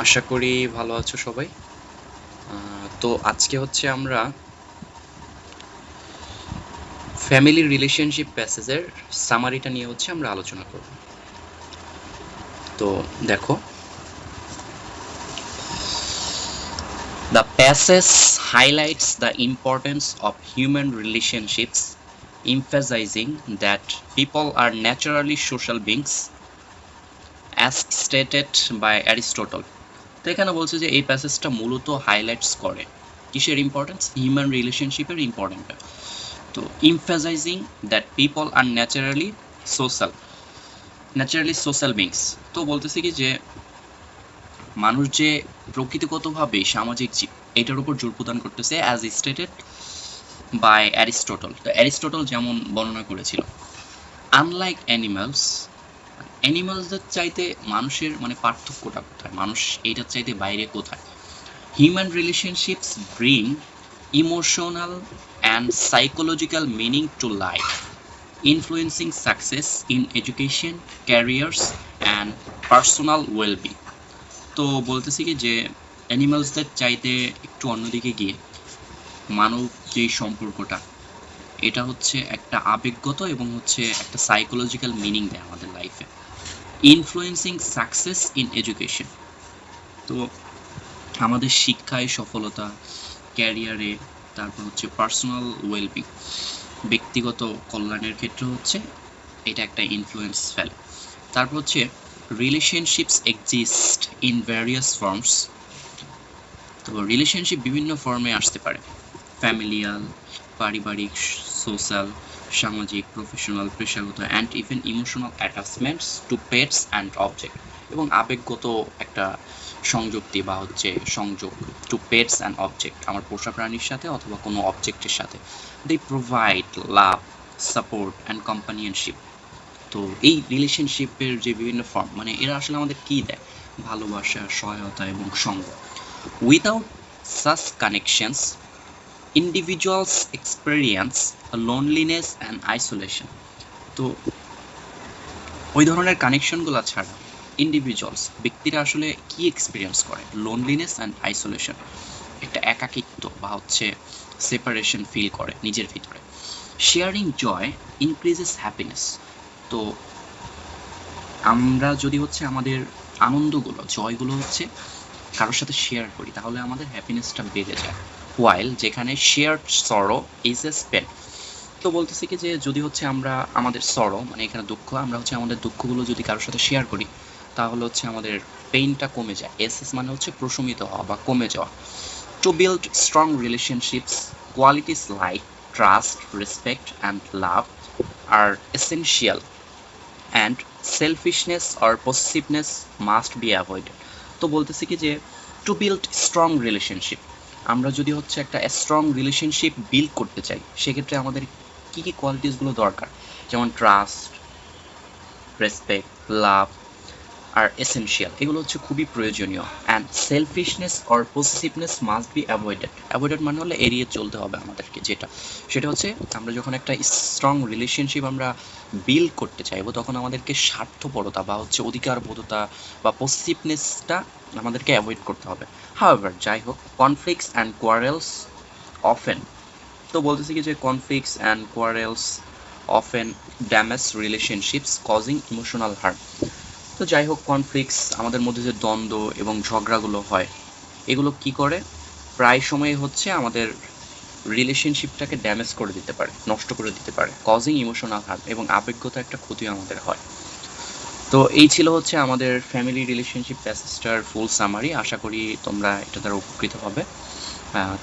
আশা করি ভালো আছো সবাই। তো আজকে হচ্ছে আমরা ফ্যামিলি রিলেশনশিপ প্যাসেজের সামারিটা নিয়ে হচ্ছে আমরা আলোচনা করব। তো দেখো, the passage highlights the importance of human relationships, emphasizing that people are naturally social beings as stated by Aristotle. তো এখানে বলছে যে এই প্যাসেজটা মূলত হাইলাইটস করে কিসের ইম্পর্টেন্স, হিউম্যান রিলেশনশিপের ইম্পর্টেন্ট। তো emphasizing that people are naturally social beings, তো বলতেছে কি যে মানুষ যে প্রকৃতিগতভাবে সামাজিক জীব, এটার উপর জোর প্রদান করতেছে অ্যাজ স্টেটেড বাই অ্যারিস্টটল। তো অ্যারিস্টটল যেমন বর্ণনা করেছিল, আনলাইক অ্যানিমালসদের চাইতে মানুষের মানে পার্থক্যটা কোথায়, মানুষ এইটার চাইতে বাইরে কোথায়। Human relationships bring emotional and psychological meaning to life, influencing success in education, careers and personal well-being. তো বলতেছি কি যে অ্যানিমালসদের চাইতে একটু অন্যদিকে গিয়ে মানব যে সম্পর্কটা, এটা হচ্ছে একটা আবেগগত এবং হচ্ছে একটা সাইকোলজিক্যাল মিনিং দেয় আমাদের লাইফে। ইনফ্লুয়েন্সিং সাকসেস ইন এডুকেশন, তো আমাদের শিক্ষায় সফলতা, ক্যারিয়ারে, তারপর হচ্ছে পার্সোনাল ওয়েলবিং, ব্যক্তিগত কল্যাণের ক্ষেত্রে হচ্ছে এটা একটা ইনফ্লুয়েন্স ফেলে। তারপর হচ্ছে relationships exist in various forms, তো রিলেশনশিপ বিভিন্ন ফর্মে আসতে পারে, ফ্যামিলিয়াল, পারিবারিক, সোশ্যাল, সামাজিক, প্রফেশনাল, পেশাগত and even emotional attachments to pets and object, এবং আবেগগত একটা সংযুক্তি বা হচ্ছে সংযোগ টু পেটস অ্যান্ড অবজেক্ট, আমার পোষা প্রাণীর সাথে অথবা কোনো অবজেক্টের সাথে। They provide love, support and companionship. তো এই রিলেশনশিপের যে বিভিন্ন ফর্ম, মানে এরা আসলে আমাদের কী দেয়, ভালোবাসা, সহায়তা এবং সঙ্গ। Without such connections individuals experience loneliness and isolation. তো ওই ধরনের কানেকশনগুলো ছাড়া ইন্ডিভিজুয়ালস, ব্যক্তিরা আসলে কি এক্সপিরিয়েন্স করে, লোনলিনেস অ্যান্ড আইসোলেশন, একটা একাকিত্ব বা হচ্ছে সেপারেশন ফিল করে নিজের ভিতরে। শেয়ারিং জয় ইনক্রিজেস হ্যাপিনেস, তো আমরা যদি হচ্ছে আমাদের আনন্দগুলো, জয়গুলো হচ্ছে কারোর সাথে শেয়ার করি, তাহলে আমাদের হ্যাপিনেসটা বেড়ে যায়। হোয়াইল যেখানে শেয়ার্ড সরো ইজ এ স্পেন, তো বলতেছি কি যে যদি হচ্ছে আমরা আমাদের সরো মানে এখানে দুঃখ, আমরা হচ্ছে আমাদের দুঃখগুলো যদি কারোর সাথে শেয়ার করি, তাহলে হচ্ছে আমাদের পেইনটা কমে যায়। এসএস মানে হচ্ছে প্রশমিত হওয়া বা কমে যাওয়া। To build strong relationships, qualities like trust, respect and love are essential, and selfishness or possessiveness must be avoided. তো বলতেছি কি যে টু বিল্ড স্ট্রং রিলেশনশিপ, আমরা যদি হচ্ছে একটা স্ট্রং রিলেশনশিপ বিল্ড করতে চাই, সেক্ষেত্রে আমাদের কী কী কোয়ালিটিসগুলো দরকার, যেমন trust, respect, love are essential, এগুলো হচ্ছে খুবই প্রয়োজনীয়। And selfishness or possessiveness must be avoided মানে হলে এড়িয়ে চলতে হবে আমাদেরকে, সেটা হচ্ছে আমরা যখন একটা স্ট্রং রিলেশনশিপ আমরা বিল্ড করতে চাইবো, তখন আমাদেরকে স্বার্থপরতা বা হচ্ছে অধিকারবোধতা বা পসেসিভনেসটা আমাদেরকে অ্যাভয়েড করতে হবে। হাউএভার, যাই হোক, কনফ্লিক্টস অ্যান্ড কোয়ারেলস অফেন, তো বলতেছি কি যে conflicts and quarrels often damage relationships causing emotional harm. তো যাই হোক, কনফ্লিক্টস আমাদের মধ্যে যে দ্বন্দ্ব এবং ঝগড়াগুলো হয়, এগুলো কি করে, প্রায় সময় হচ্ছে আমাদের রিলেশনশিপটাকে ড্যামেজ করে দিতে পারে, নষ্ট করে দিতে পারে, কজিং ইমোশনাল হার্ম, এবং আবেগগত একটা ক্ষতিও আমাদের হয়। তো এই ছিল হচ্ছে আমাদের ফ্যামিলি রিলেশনশিপ প্যাসেজটার ফুল সামারি। আশা করি তোমরা এটা দ্বারা উপকৃত হবে।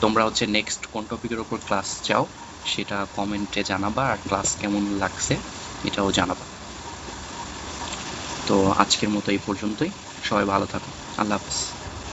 তোমরা হচ্ছে নেক্সট কোন টপিকের ওপর ক্লাস চাও সেটা কমেন্টে জানাবা, আর ক্লাস কেমন লাগছে এটাও জানাবা। তো আজকের মতো এই পর্যন্তই, সবাই ভালো থাকো, আল্লাহ হাফেজ।